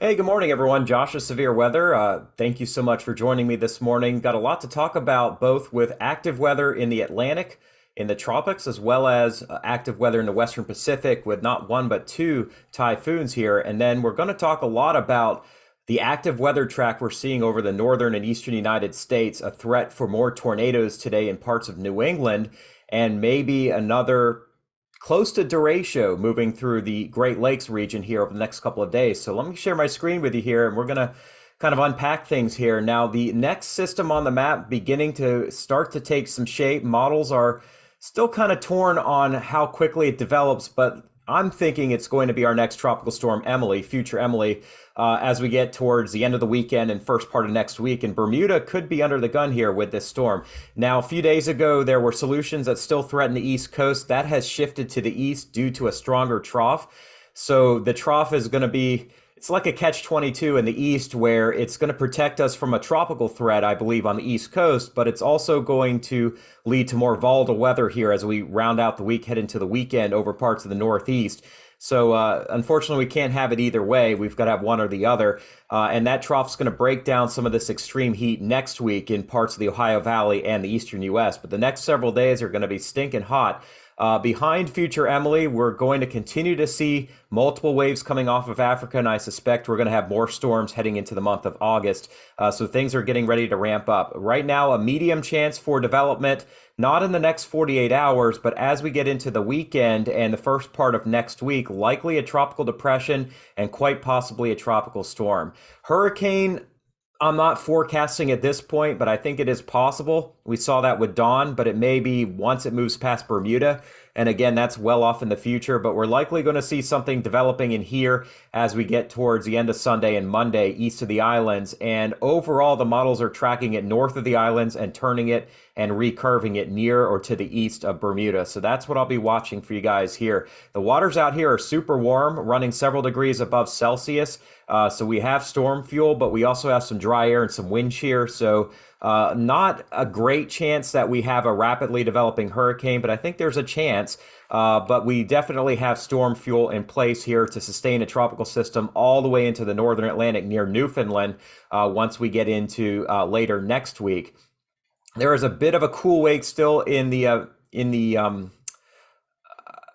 Hey, good morning, everyone. Josh of Severe Weather. Thank you so much for joining me this morning. Got a lot to talk about, both with active weather in the Atlantic, in the tropics, as well as active weather in the Western Pacific with not one but two typhoons here. And then we're going to talk a lot about the active weather track we're seeing over the northern and eastern United States, a threat for more tornadoes today in parts of New England, and maybe another close to derecho moving through the Great Lakes region here over the next couple of days. So let me share my screen with you here, and we're going to kind of unpack things here. Now, the next system on the map beginning to start to take some shape. Models are still kind of torn on how quickly it develops, but I'm thinking it's going to be our next tropical storm, Emily, future Emily, as we get towards the end of the weekend and first part of next week. And Bermuda could be under the gun here with this storm. Now, a few days ago, there were solutions that still threaten the East Coast. That has shifted to the east due to a stronger trough. So the trough is going to be, it's like a catch-22 in the east, where it's going to protect us from a tropical threat, I believe, on the East Coast, but it's also going to lead to more volatile weather here as we round out the week, head into the weekend over parts of the Northeast. So unfortunately, we can't have it either way. We've got to have one or the other. And that trough's going to break down some of this extreme heat next week in parts of the Ohio Valley and the eastern U.S. But the next several days are going to be stinking hot. Behind future Emily, we're going to continue to see multiple waves coming off of Africa, and I suspect we're going to have more storms heading into the month of August. So things are getting ready to ramp up. Right now, a medium chance for development, not in the next 48 hours, but as we get into the weekend and the first part of next week, likely a tropical depression and quite possibly a tropical storm. Hurricane, I'm not forecasting at this point, but I think it is possible. We saw that with Dawn, but it may be once it moves past Bermuda. And again, that's well off in the future, but we're likely going to see something developing in here as we get towards the end of Sunday and Monday east of the islands. And overall, the models are tracking it north of the islands and turning it and recurving it near or to the east of Bermuda. So that's what I'll be watching for you guys here. The waters out here are super warm, running several degrees above Celsius. So we have storm fuel, but we also have some dry air and some wind shear. So not a great chance that we have a rapidly developing hurricane, but I think there's a chance. But we definitely have storm fuel in place here to sustain a tropical system all the way into the northern Atlantic near Newfoundland once we get into later next week. There is a bit of a cool wake still in the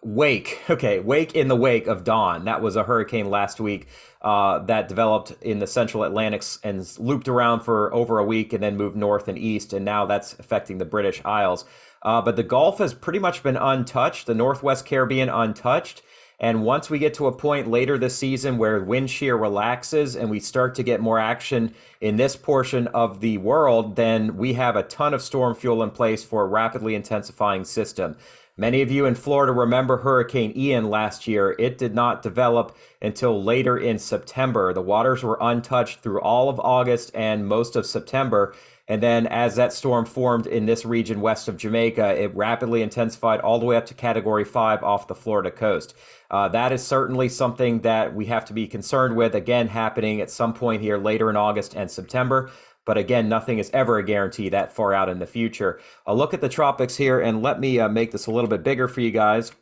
wake. Okay, wake in the wake of Dawn. That was a hurricane last week that developed in the central Atlantic and looped around for over a week and then moved north and east. And now that's affecting the British Isles. But the Gulf has pretty much been untouched, the Northwest Caribbean untouched. And once we get to a point later this season where wind shear relaxes and we start to get more action in this portion of the world, then we have a ton of storm fuel in place for a rapidly intensifying system. Many of you in Florida remember Hurricane Ian last year. It did not develop until later in September. The waters were untouched through all of August and most of September. And then as that storm formed in this region west of Jamaica, it rapidly intensified all the way up to Category 5 off the Florida coast. That is certainly something that we have to be concerned with, again, happening at some point here later in August and September. But again, nothing is ever a guarantee that far out in the future. A look at the tropics here, and let me make this a little bit bigger for you guys.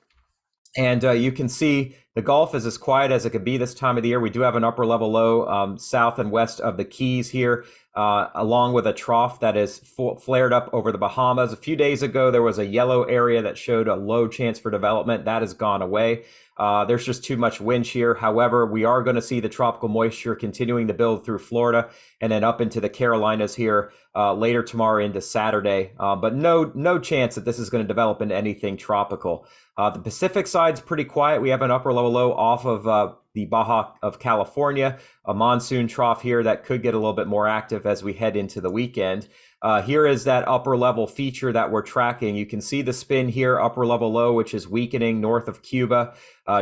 And you can see the Gulf is as quiet as it could be this time of the year. We do have an upper level low south and west of the Keys here, along with a trough that is flared up over the Bahamas. A few days ago, there was a yellow area that showed a low chance for development. That has gone away. There's just too much wind shear. However, we are going to see the tropical moisture continuing to build through Florida and then up into the Carolinas here later tomorrow into Saturday. But no chance that this is going to develop into anything tropical. The Pacific side's pretty quiet. We have an upper level low off of the Baja of California, a monsoon trough here that could get a little bit more active as we head into the weekend. Here is that upper level feature that we're tracking. You can see the spin here, upper level low, which is weakening north of Cuba.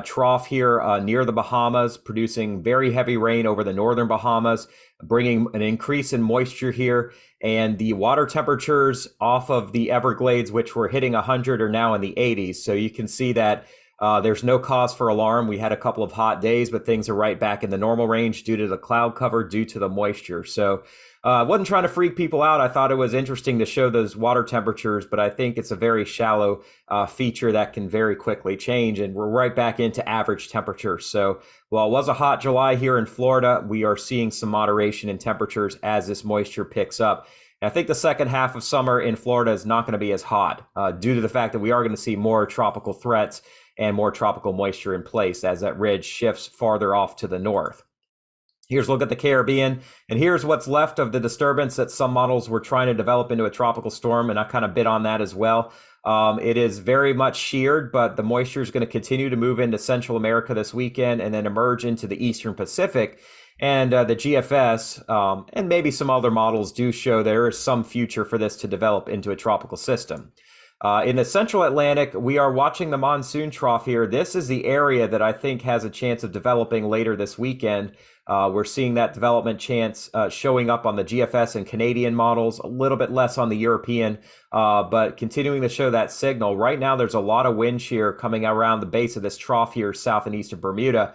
Trough here near the Bahamas, producing very heavy rain over the northern Bahamas, bringing an increase in moisture here. And the water temperatures off of the Everglades, which were hitting 100, are now in the 80s. So you can see that There's no cause for alarm. We had a couple of hot days, but things are right back in the normal range due to the cloud cover, due to the moisture. So I wasn't trying to freak people out. I thought it was interesting to show those water temperatures, but I think it's a very shallow feature that can very quickly change, and we're right back into average temperatures. So while it was a hot July here in Florida, we are seeing some moderation in temperatures as this moisture picks up. And I think the second half of summer in Florida is not going to be as hot due to the fact that we are going to see more tropical threats and more tropical moisture in place as that ridge shifts farther off to the north. Here's a look at the Caribbean, and here's what's left of the disturbance that some models were trying to develop into a tropical storm, and I kind of bit on that as well. It is very much sheared, but the moisture is going to continue to move into Central America this weekend and then emerge into the Eastern Pacific. And the GFS and maybe some other models do show there is some future for this to develop into a tropical system. In the Central Atlantic, we are watching the monsoon trough here. This is the area that I think has a chance of developing later this weekend. We're seeing that development chance showing up on the GFS and Canadian models, a little bit less on the European, but continuing to show that signal. Right now, there's a lot of wind shear coming around the base of this trough here, south and east of Bermuda.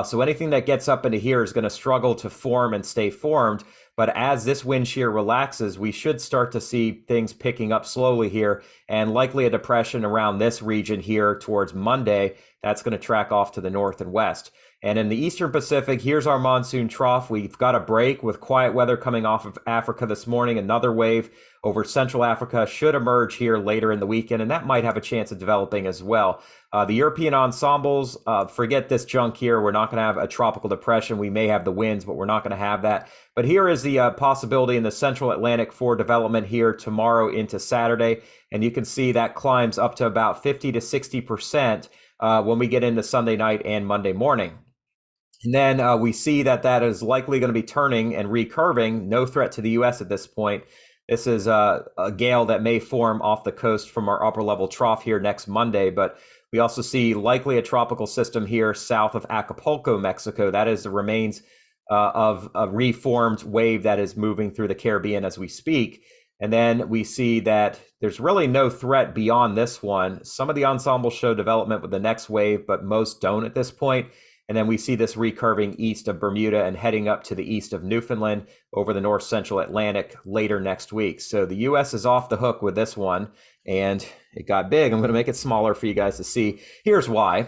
So anything that gets up into here is going to struggle to form and stay formed. But as this wind shear relaxes, we should start to see things picking up slowly here, and likely a depression around this region here towards Monday. That's going to track off to the north and west. And in the Eastern Pacific, here's our monsoon trough. We've got a break with quiet weather coming off of Africa this morning. Another wave over Central Africa should emerge here later in the weekend, and that might have a chance of developing as well. The European ensembles, forget this junk here. We're not going to have a tropical depression. We may have the winds, but we're not going to have that. But here is the possibility in the Central Atlantic for development here tomorrow into Saturday. And you can see that climbs up to about 50 to 60% when we get into Sunday night and Monday morning. And then we see that that is likely going to be turning and recurving. No threat to the U.S. at this point. This is a gale that may form off the coast from our upper level trough here next Monday. But we also see likely a tropical system here south of Acapulco, Mexico. That is the remains of a reformed wave that is moving through the Caribbean as we speak. And then we see that there's really no threat beyond this one. Some of the ensembles show development with the next wave, but most don't at this point. And then we see this recurving east of Bermuda and heading up to the east of Newfoundland over the north central Atlantic later next week. So the U.S. is off the hook with this one, and it got big. I'm going to make it smaller for you guys to see. Here's why.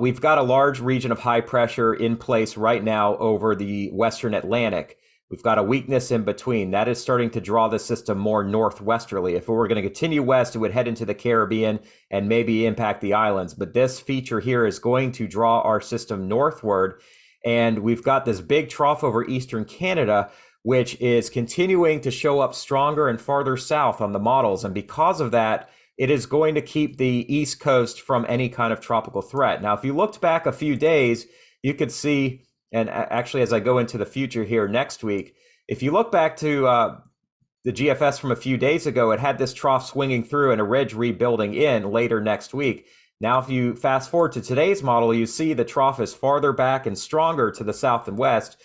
We've got a large region of high pressure in place right now over the western Atlantic. We've got a weakness in between. That is starting to draw the system more northwesterly. If we were going to continue west, it would head into the Caribbean and maybe impact the islands. But this feature here is going to draw our system northward. And we've got this big trough over eastern Canada, which is continuing to show up stronger and farther south on the models. And because of that, it is going to keep the East Coast from any kind of tropical threat. Now, if you looked back a few days, you could see, and actually, as I go into the future here next week, if you look back to the GFS from a few days ago, it had this trough swinging through and a ridge rebuilding in later next week. Now, if you fast forward to today's model, you see the trough is farther back and stronger to the south and west.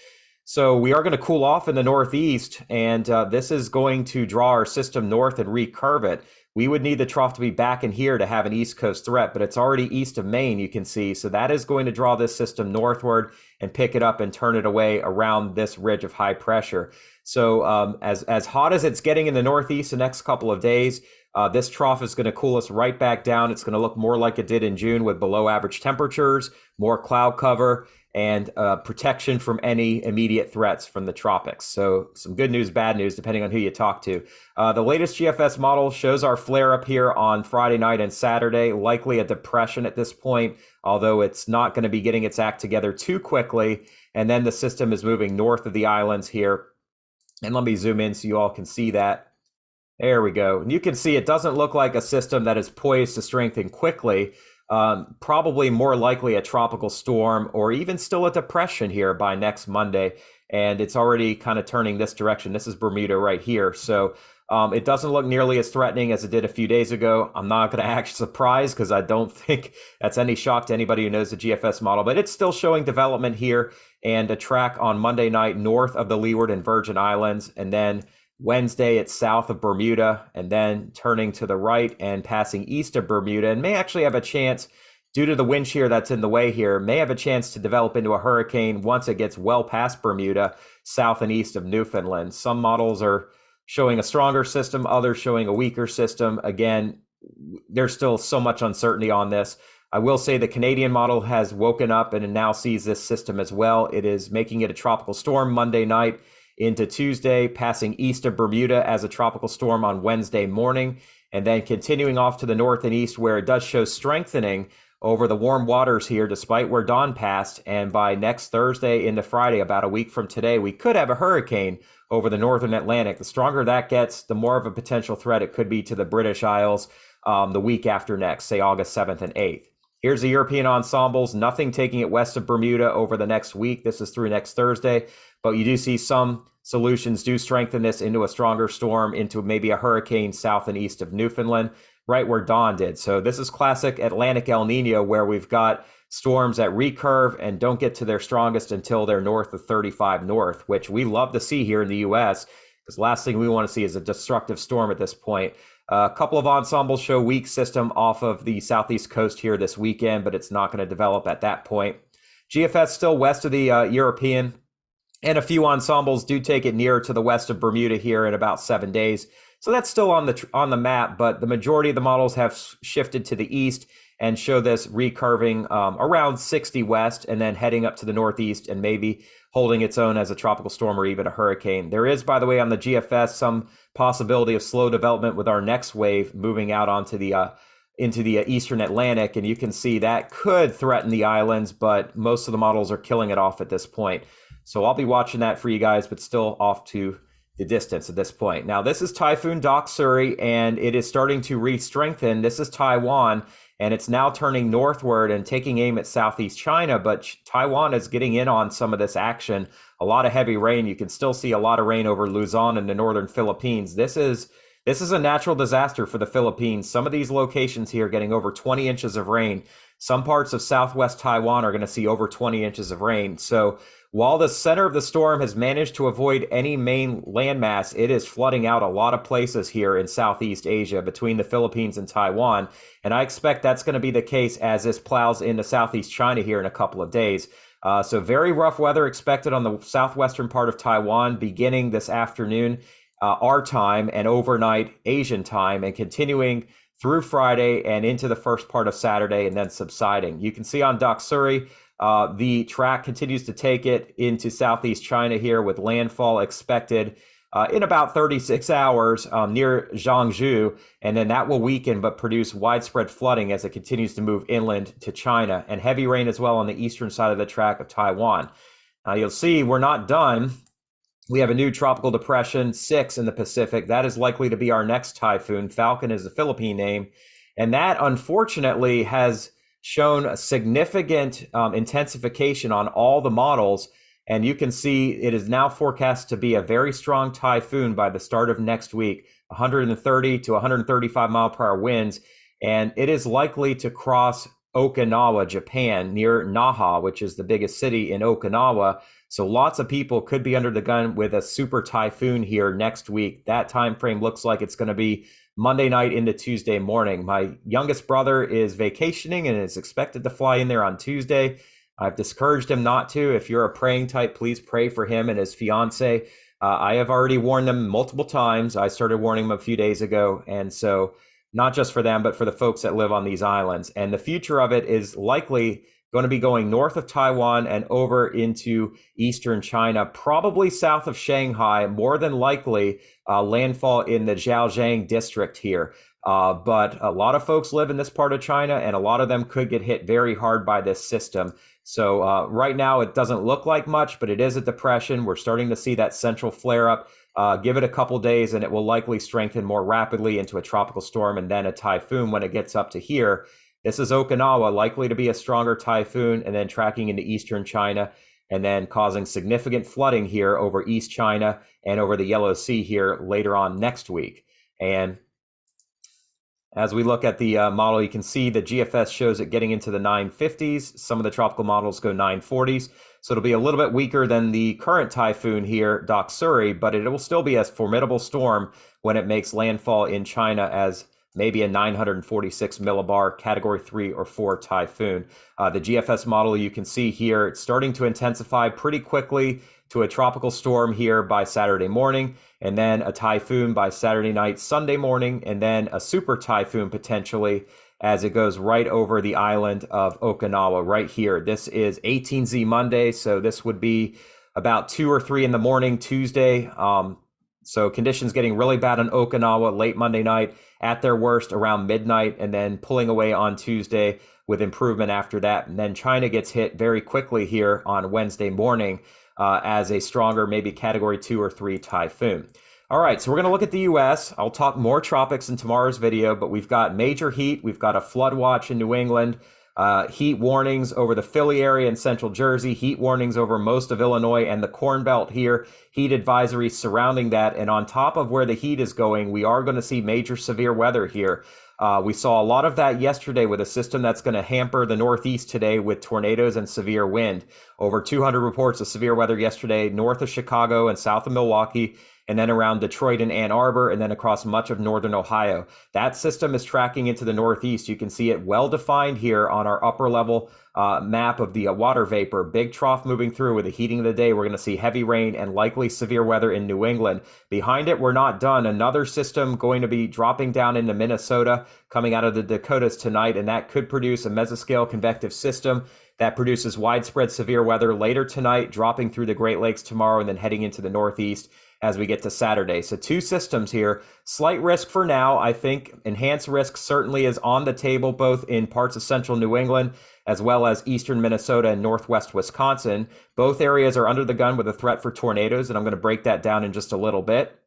So we are going to cool off in the northeast, and this is going to draw our system north and recurve it. We would need the trough to be back in here to have an East Coast threat, but it's already east of Maine, you can see. So that is going to draw this system northward and pick it up and turn it away around this ridge of high pressure. So as hot as it's getting in the northeast the next couple of days, this trough is going to cool us right back down. It's going to look more like it did in June with below average temperatures, more cloud cover, and protection from any immediate threats from the tropics. So some good news, bad news, depending on who you talk to. The latest GFS model shows our flare up here on Friday night and Saturday, likely a depression at this point, although it's not going to be getting its act together too quickly. And then the system is moving north of the islands here. And let me zoom in so you all can see that. There we go. And you can see it doesn't look like a system that is poised to strengthen quickly. Probably more likely a tropical storm or even still a depression here by next Monday. And it's already kind of turning this direction. This is Bermuda right here. So it doesn't look nearly as threatening as it did a few days ago. I'm not going to act surprised because I don't think that's any shock to anybody who knows the GFS model, but it's still showing development here and a track on Monday night north of the Leeward and Virgin Islands. And then Wednesday, it's south of Bermuda and then turning to the right and passing east of Bermuda, and may actually have a chance due to the wind shear that's in the way here, may have a chance to develop into a hurricane once it gets well past Bermuda, south and east of Newfoundland. Some models are showing a stronger system, others showing a weaker system. Again, there's still so much uncertainty on this. I will say the Canadian model has woken up and now sees this system as well. It is making it a tropical storm Monday night into Tuesday, passing east of Bermuda as a tropical storm on Wednesday morning, and then continuing off to the north and east where it does show strengthening over the warm waters here, despite where dawn passed. And by next Thursday into Friday, about a week from today, we could have a hurricane over the northern Atlantic. The stronger that gets, the more of a potential threat it could be to the British Isles the week after next, say August 7th and 8th. Here's the European ensembles, nothing taking it west of Bermuda over the next week. This is through next Thursday, but you do see some solutions do strengthen this into a stronger storm, into maybe a hurricane south and east of Newfoundland, right where dawn did. So this is classic Atlantic El Nino, where we've got storms that recurve and don't get to their strongest until they're north of 35 north, which we love to see here in the U.S., because last thing we want to see is a destructive storm at this point. A couple of ensembles show weak system off of the southeast coast here this weekend, but it's not going to develop at that point. GFS still west of the European, and a few ensembles do take it nearer to the west of Bermuda here in about 7 days. So that's still on the map, but the majority of the models have shifted to the east and show this recurving around 60 west and then heading up to the northeast and maybe holding its own as a tropical storm or even a hurricane. There is, by the way, on the GFS, some possibility of slow development with our next wave moving out onto the into the eastern Atlantic, and you can see that could threaten the islands, but most of the models are killing it off at this point. So I'll be watching that for you guys, but still off to the distance at this point. Now, this is Typhoon Doksuri, and it is starting to re-strengthen. This is Taiwan, and it's now turning northward and taking aim at southeast China, but Taiwan is getting in on some of this action. A lot of heavy rain. You can still see a lot of rain over Luzon in the northern Philippines. This is a natural disaster for the Philippines. Some of these locations here getting over 20 inches of rain. Some parts of southwest Taiwan are going to see over 20 inches of rain. So while the center of the storm has managed to avoid any main landmass, it is flooding out a lot of places here in Southeast Asia between the Philippines and Taiwan. And I expect that's going to be the case as this plows into Southeast China here in a couple of days. So very rough weather expected on the southwestern part of Taiwan beginning this afternoon, our time, and overnight Asian time, and continuing through Friday and into the first part of Saturday, and then subsiding. You can see on Doksuri, the track continues to take it into southeast China here with landfall expected in about 36 hours near Zhangzhou, and then that will weaken but produce widespread flooding as it continues to move inland to China, and heavy rain as well on the eastern side of the track of Taiwan. Now you'll see we're not done. We have a new tropical depression, 6 in the Pacific. That is likely to be our next typhoon. Falcon is the Philippine name, and that unfortunately has shown a significant intensification on all the models. And you can see it is now forecast to be a very strong typhoon by the start of next week, 130 to 135 mile per hour winds. And it is likely to cross Okinawa, Japan, near Naha, which is the biggest city in Okinawa. So lots of people could be under the gun with a super typhoon here next week. That time frame looks like it's going to be Monday night into Tuesday morning. My youngest brother is vacationing and is expected to fly in there on Tuesday. I've discouraged him not to. If you're a praying type, please pray for him and his fiance. I have already warned them multiple times. I started warning them a few days ago. And so not just for them, but for the folks that live on these islands. And the future of it is likely going to be going north of Taiwan and over into eastern China, probably south of Shanghai, more than likely landfall in the Zhejiang district here. But a lot of folks live in this part of China, and a lot of them could get hit very hard by this system. So right now it doesn't look like much, but it is a depression. We're starting to see that central flare up. Give it a couple days and it will likely strengthen more rapidly into a tropical storm and then a typhoon when it gets up to here. This is Okinawa, likely to be a stronger typhoon, and then tracking into eastern China, and then causing significant flooding here over East China and over the Yellow Sea here later on next week. And as we look at the model, you can see the GFS shows it getting into the 950s. Some of the tropical models go 940s. So it'll be a little bit weaker than the current typhoon here, Doksuri, but it will still be a formidable storm when it makes landfall in China as maybe a 946 millibar Category 3 or 4 typhoon. The GFS model you can see here, it's starting to intensify pretty quickly to a tropical storm here by Saturday morning, and then a typhoon by Saturday night, Sunday morning, and then a super typhoon potentially as it goes right over the island of Okinawa right here. This is 18Z Monday, so this would be about 2 or 3 in the morning Tuesday. So conditions getting really bad on Okinawa late Monday night, at their worst around midnight, and then pulling away on Tuesday with improvement after that. And then China gets hit very quickly here on Wednesday morning as a stronger, maybe Category 2 or 3 typhoon. All right, so we're going to look at the U.S. I'll talk more tropics in tomorrow's video, but we've got major heat. We've got a flood watch in New England, heat warnings over the Philly area and central Jersey, heat warnings over most of Illinois and the Corn Belt here, heat advisories surrounding that. And on top of where the heat is going, we are going to see major severe weather here. We saw a lot of that yesterday with a system that's going to hamper the Northeast today with tornadoes and severe wind. Over 200 reports of severe weather yesterday north of Chicago and south of Milwaukee, and then around Detroit and Ann Arbor, and then across much of northern Ohio. That system is tracking into the Northeast. You can see it well defined here on our upper level map of the water vapor. Big trough moving through with the heating of the day. We're going to see heavy rain and likely severe weather in New England. Behind it, we're not done. Another system going to be dropping down into Minnesota, coming out of the Dakotas tonight, and that could produce a mesoscale convective system that produces widespread severe weather later tonight, dropping through the Great Lakes tomorrow, and then heading into the Northeast as we get to Saturday. So 2 systems here. Slight risk for now. I think enhanced risk certainly is on the table, both in parts of central New England as well as eastern Minnesota and northwest Wisconsin. Both areas are under the gun with a threat for tornadoes, and I'm going to break that down in just a little bit.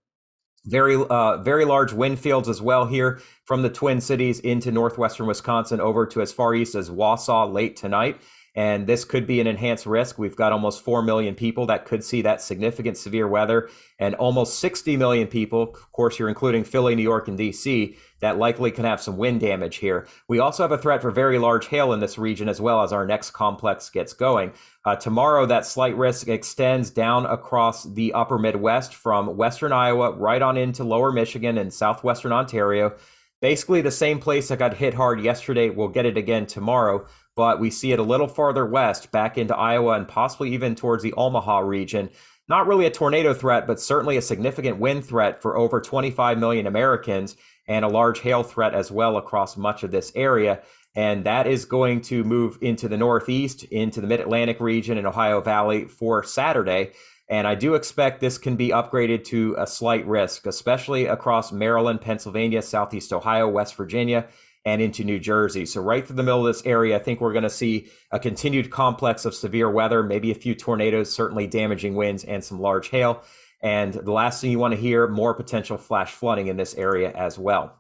Very large wind fields as well here from the Twin Cities into northwestern Wisconsin over to as far east as Wausau late tonight. And this could be an enhanced risk. We've got almost 4 million people that could see that significant severe weather, and almost 60 million people, of course, you're including Philly, New York, and DC, that likely can have some wind damage here. We also have a threat for very large hail in this region as well as our next complex gets going. Tomorrow, that slight risk extends down across the upper Midwest from western Iowa right on into lower Michigan and southwestern Ontario. Basically the same place that got hit hard yesterday, we'll get it again tomorrow, but we see it a little farther west back into Iowa and possibly even towards the Omaha region. Not really a tornado threat, but certainly a significant wind threat for over 25 million Americans, and a large hail threat as well across much of this area. And that is going to move into the Northeast, into the Mid-Atlantic region and Ohio Valley for Saturday. And I do expect this can be upgraded to a slight risk, especially across Maryland, Pennsylvania, Southeast Ohio, West Virginia, and into New Jersey. So right through the middle of this area, I think we're going to see a continued complex of severe weather, maybe a few tornadoes, certainly damaging winds, and some large hail. And the last thing you want to hear, more potential flash flooding in this area as well.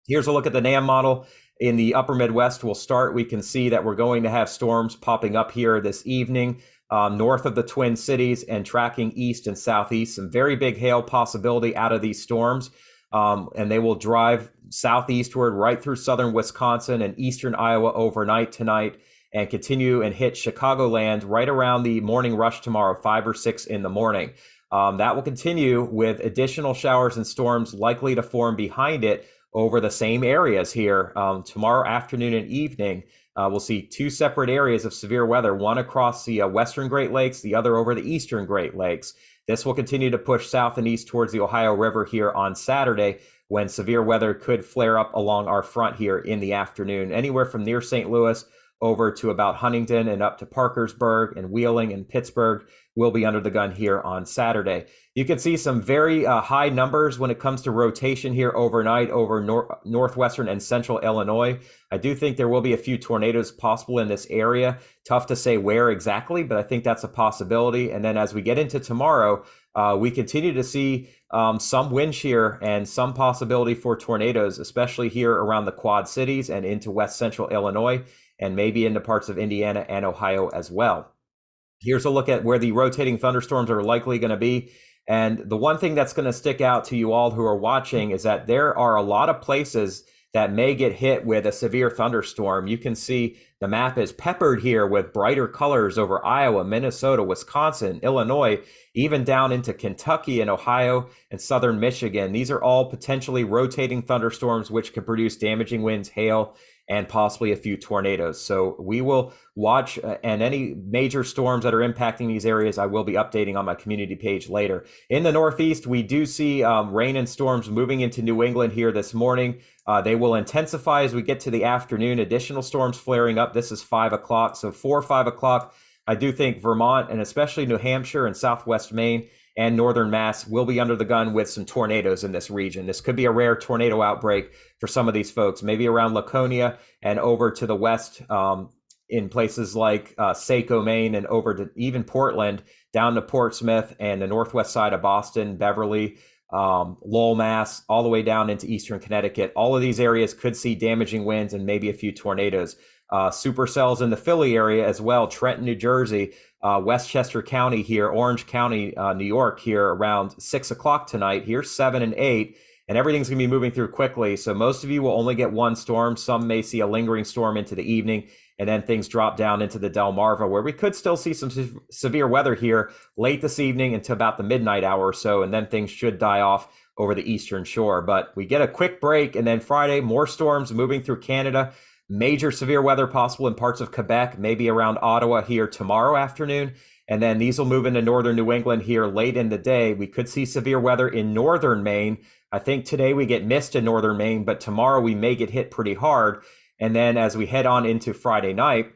Here's a look at the NAM model. In the upper Midwest, we'll start. We can see that we're going to have storms popping up here this evening, north of the Twin Cities and tracking east and southeast. Some very big hail possibility out of these storms. And they will drive southeastward right through southern Wisconsin and eastern Iowa overnight tonight, and continue and hit Chicagoland right around the morning rush tomorrow, 5 or 6 in the morning. That will continue with additional showers and storms likely to form behind it over the same areas here tomorrow afternoon and evening. We'll see 2 separate areas of severe weather, one across the western Great Lakes, the other over the eastern Great Lakes. This will continue to push south and east towards the Ohio River here on Saturday, when severe weather could flare up along our front here in the afternoon, anywhere from near St. Louis over to about Huntington and up to Parkersburg and Wheeling and Pittsburgh will be under the gun here on Saturday. You can see some very high numbers when it comes to rotation here overnight over northwestern and central Illinois. I do think there will be a few tornadoes possible in this area. Tough to say where exactly, but I think that's a possibility. And then as we get into tomorrow, we continue to see some wind shear and some possibility for tornadoes, especially here around the Quad Cities and into west central Illinois, and maybe into parts of Indiana and Ohio as well. Here's a look at where the rotating thunderstorms are likely going to be. And the one thing that's going to stick out to you all who are watching is that there are a lot of places that may get hit with a severe thunderstorm. You can see the map is peppered here with brighter colors over Iowa, Minnesota, Wisconsin, Illinois, even down into Kentucky and Ohio and southern Michigan. These are all potentially rotating thunderstorms, which could produce damaging winds, hail, and possibly a few tornadoes. So we will watch, and any major storms that are impacting these areas, I will be updating on my community page later. In the Northeast, we do see rain and storms moving into New England here this morning. They will intensify as we get to the afternoon. Additional storms flaring up. This is 5 o'clock. So 4 or 5 o'clock, I do think Vermont and especially New Hampshire and Southwest Maine and northern Mass will be under the gun with some tornadoes in this region. This could be a rare tornado outbreak for some of these folks, maybe around Laconia and over to the west in places like Saco, Maine, and over to even Portland, down to Portsmouth and the northwest side of Boston, Beverly, Lowell, Mass, all the way down into eastern Connecticut. All of these areas could see damaging winds and maybe a few tornadoes. Supercells in the Philly area as well, Trenton, New Jersey, Westchester County here, Orange County, New York here around 6 o'clock tonight. Here's 7 and 8, and everything's going to be moving through quickly. So most of you will only get one storm. Some may see a lingering storm into the evening, and then things drop down into the Delmarva, where we could still see some severe weather here late this evening until about the midnight hour or so, and then things should die off over the eastern shore. But we get a quick break, and then Friday, more storms moving through Canada. Major severe weather possible in parts of Quebec, maybe around Ottawa here tomorrow afternoon. And then these will move into northern New England here late in the day. We could see severe weather in northern Maine. I think today we get mist in northern Maine, but tomorrow we may get hit pretty hard. And then as we head on into Friday night,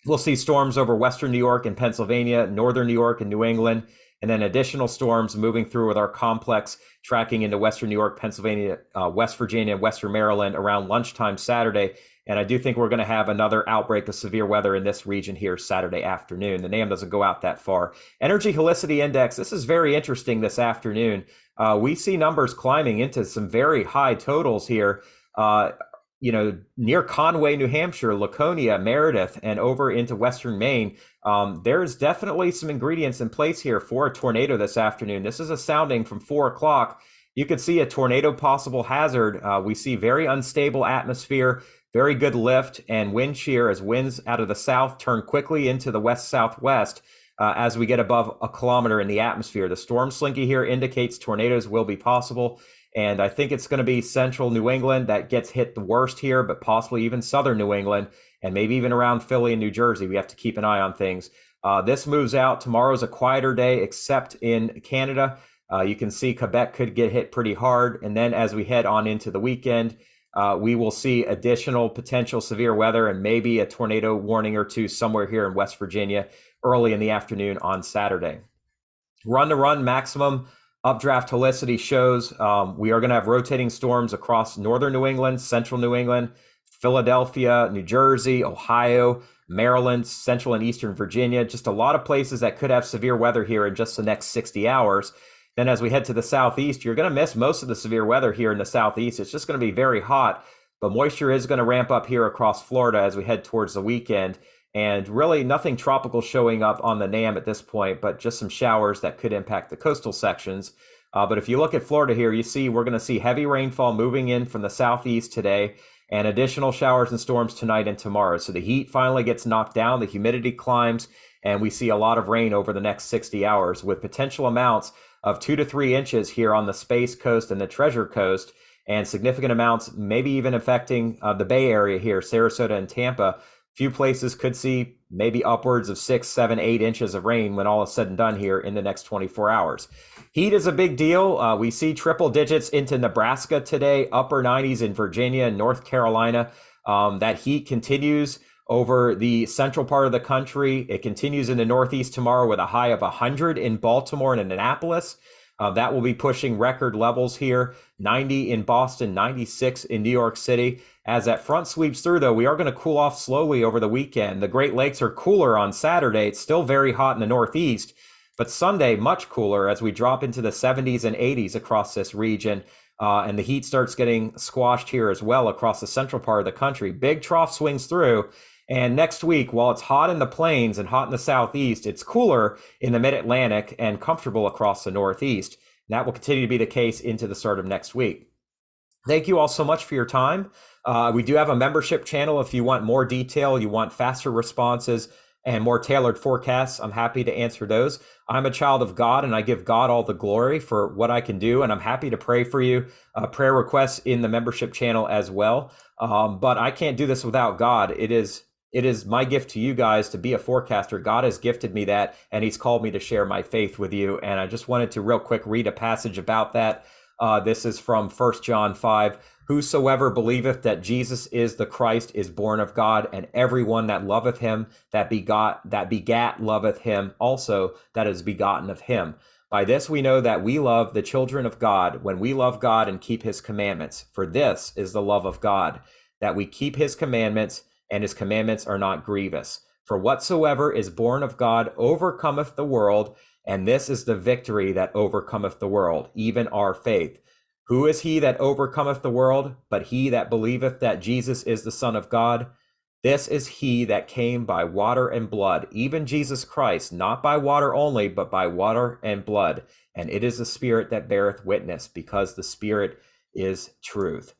we'll see storms over western New York and Pennsylvania, northern New York and New England, and then additional storms moving through with our complex tracking into western New York, Pennsylvania, West Virginia, western Maryland around lunchtime Saturday. And I do think we're going to have another outbreak of severe weather in this region here Saturday afternoon. The NAM doesn't go out that far. Energy Helicity Index, this is very interesting this afternoon. We see numbers climbing into some very high totals here. Near Conway, New Hampshire, Laconia, Meredith, and over into western Maine. There's definitely some ingredients in place here for a tornado this afternoon. This is a sounding from 4 o'clock. You could see a tornado possible hazard. We see very unstable atmosphere, very good lift and wind shear as winds out of the south turn quickly into the west-southwest as we get above a kilometer in the atmosphere. The storm slinky here indicates tornadoes will be possible. And I think it's going to be central New England that gets hit the worst here, but possibly even southern New England and maybe even around Philly and New Jersey. We have to keep an eye on things. This moves out. Tomorrow's a quieter day, except in Canada. You can see Quebec could get hit pretty hard. And then as we head on into the weekend, we will see additional potential severe weather and maybe a tornado warning or two somewhere here in West Virginia early in the afternoon on Saturday. Run-to-run maximum updraft helicity shows we are going to have rotating storms across northern New England, central New England, Philadelphia, New Jersey, Ohio, Maryland, central and eastern Virginia. Just a lot of places that could have severe weather here in just the next 60 hours. Then as we head to the southeast, you're going to miss most of the severe weather here in the southeast. It's just going to be very hot, but moisture is going to ramp up here across Florida as we head towards the weekend. And really nothing tropical showing up on the NAM at this point, but just some showers that could impact the coastal sections. But if you look at Florida here, you see we're going to see heavy rainfall moving in from the southeast today and additional showers and storms tonight and tomorrow. So the heat finally gets knocked down, the humidity climbs, and we see a lot of rain over the next 60 hours with potential amounts of 2 to 3 inches here on the Space Coast and the Treasure Coast, and significant amounts maybe even affecting the Bay Area here, Sarasota and Tampa. Few places could see maybe upwards of 6, 7, 8 inches of rain when all is said and done here in the next 24 hours. Heat is a big deal. We see triple digits into Nebraska today, upper 90s in Virginia and North Carolina. That heat continues over the central part of the country. It continues in the Northeast tomorrow with a high of 100 in Baltimore and Annapolis. That will be pushing record levels here, 90 in Boston, 96 in New York City. As that front sweeps through, though, we are going to cool off slowly over the weekend. The Great Lakes are cooler on Saturday. It's still very hot in the Northeast, but Sunday, much cooler as we drop into the 70s and 80s across this region. And the heat starts getting squashed here as well across the central part of the country. Big trough swings through. And next week, while it's hot in the plains and hot in the southeast, it's cooler in the mid-Atlantic and comfortable across the northeast. And that will continue to be the case into the start of next week. Thank you all so much for your time. We do have a membership channel. If you want more detail, you want faster responses and more tailored forecasts, I'm happy to answer those. I'm a child of God and I give God all the glory for what I can do. And I'm happy to pray for you, prayer requests in the membership channel as well. But I can't do this without God. It is my gift to you guys to be a forecaster. God has gifted me that, and he's called me to share my faith with you. And I just wanted to real quick read a passage about that. This is from 1 John 5. Whosoever believeth that Jesus is the Christ is born of God, and everyone that loveth him that begat loveth him also that is begotten of him. By this we know that we love the children of God, when we love God and keep his commandments. For this is the love of God, that we keep his commandments, and his commandments are not grievous. For whatsoever is born of God overcometh the world, and this is the victory that overcometh the world, even our faith. Who is he that overcometh the world, but he that believeth that Jesus is the Son of God? This is he that came by water and blood, even Jesus Christ, not by water only, but by water and blood. And it is the Spirit that beareth witness, because the Spirit is truth.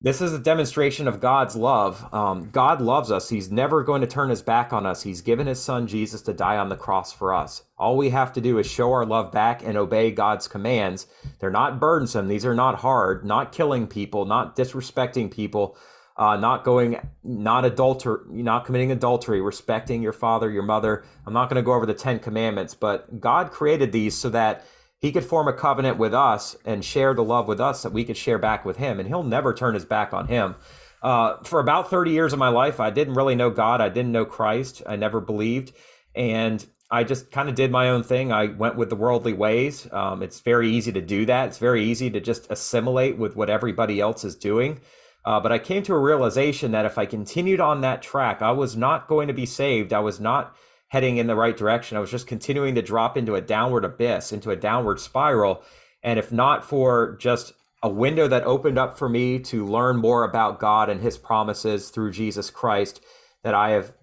This is a demonstration of God's love. God loves us. He's never going to turn his back on us. He's given his son Jesus to die on the cross for us. All we have to do is show our love back and obey God's commands. They're not burdensome. These are not hard, not killing people, not disrespecting people, not committing adultery, respecting your father, your mother. I'm not going to go over the 10 Commandments, but God created these so that he could form a covenant with us and share the love with us that we could share back with him, and he'll never turn his back on him. For about 30 years of my life, I didn't really know God. I didn't know Christ. I never believed, and I just kind of did my own thing. I went with the worldly ways. It's very easy to do that. It's very easy to just assimilate with what everybody else is doing. But I came to a realization that if I continued on that track, I was not going to be saved. I was not heading in the right direction. I was just continuing to drop into a downward abyss, into a downward spiral. And if not for just a window that opened up for me to learn more about God and his promises through Jesus Christ, that I've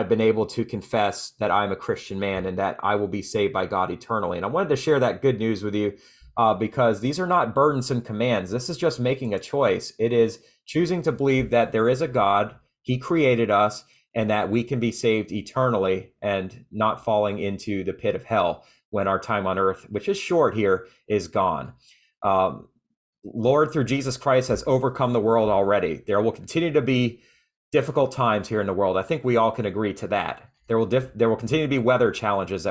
been able to confess that I'm a Christian man and that I will be saved by God eternally. And I wanted to share that good news with you because these are not burdensome commands. This is just making a choice. It is choosing to believe that there is a God, he created us, and that we can be saved eternally and not falling into the pit of hell when our time on earth, which is short here, is gone. Lord, through Jesus Christ, has overcome the world already. There will continue to be difficult times here in the world. I think we all can agree to that. There will continue to be weather challenges,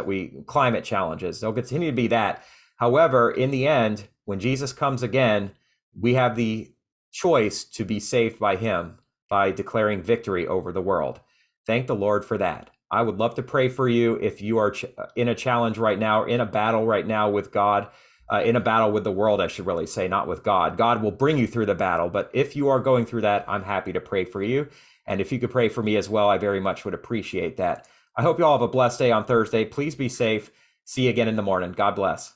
climate challenges. There'll continue to be that. However, in the end, when Jesus comes again, we have the choice to be saved by him by declaring victory over the world. Thank the Lord for that. I would love to pray for you if you are in a challenge right now, in a battle right now with God, in a battle with the world, I should really say, not with God. God will bring you through the battle. But if you are going through that, I'm happy to pray for you. And if you could pray for me as well, I very much would appreciate that. I hope you all have a blessed day on Thursday. Please be safe. See you again in the morning. God bless.